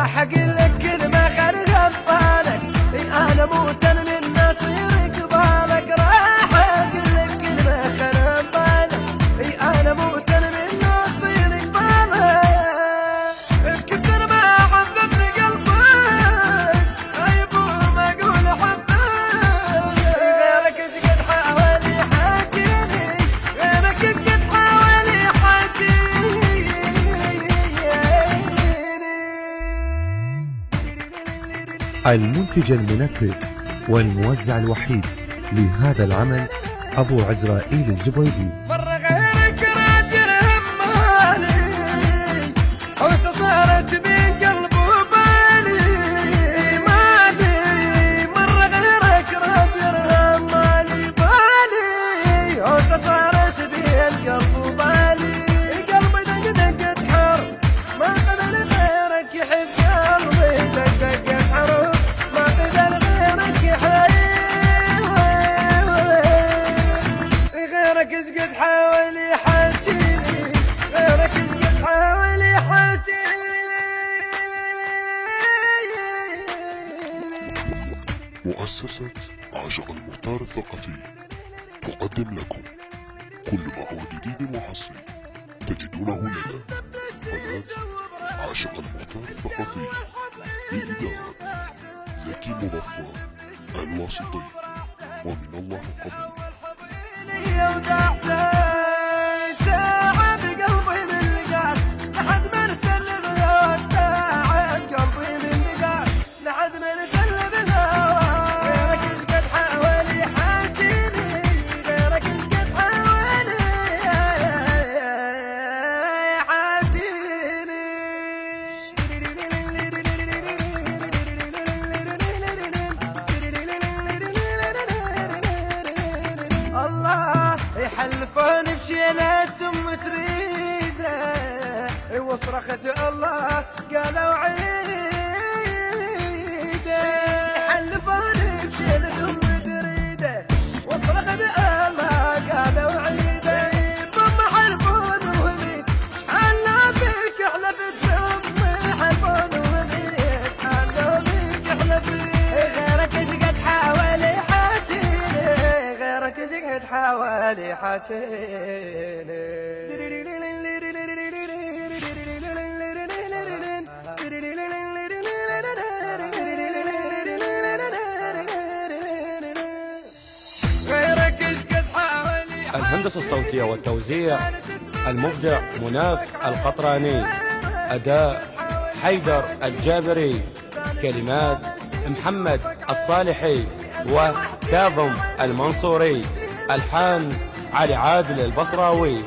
راح اقول لك كلمة خلها ببالك، انا موت من نصيرك بالك. راح اقول لك كلمة خلها ببالك، انا موت من نصيرك بالك. بكثر ما حببني قلبك غيب وما اقول حبك، غيرك ايش قد حاول يحاجيني، غيرك ايش قد حاول يحاجيني. المنتج المنفذ والموزع الوحيد لهذا العمل أبو عزرائيل الزبيدي. مرة غيرك راد يرهم مالي، حوسة صارت بين قلب وبالي مالي. مرة غيرك راد يرهم مالي بالي، حوسة صارت بين قلب وبالي. قلبي دق دقة حرب، ما قدر غيرك يحب قلبي دق دقة حرب، ما قدر غيرك يحب. غيرك ايش قد حاول يحاجيني، غيرك ايش قد حاول يحاجيني. مؤسسة عاشق المختار الثقفي تقدم لكم كل ما هو جديد وحصري تجدونه لدى قناة عاشق المختار الثقفي بإدارة زكي مبفر الواسطي، ومن الله القبول. ساعة بقلبي من لقاك لحد ما نسلم الهواك، ساعة بقلبي من لقاك لحد ما نسلم الهواك. غيرك ايش قد حاول يحاجيني، غيرك ايش قد حاول يحاجيني. الله يحلفون بشيلات تريده، وصرخت الله قالوا عيده. يحلفون بشيلات تريده، وصرخت الله قالوا عيده. ثم حلفون وهميت حلوا بك حلفت، ثم حلفون وهميت حلوا بك حلفت. غيرك ايش قد حاول يحاجيني، غيرك ايش قد حاول يحاجيني. غيرك ايش قد حاول يحاجيني. الهندسة الصوتية والتوزيع المبدع مناف القطراني، أداء حيدر الجابري، كلمات محمد الصالحي وكاظم المنصوري، ألحان علي عادل البصراوي.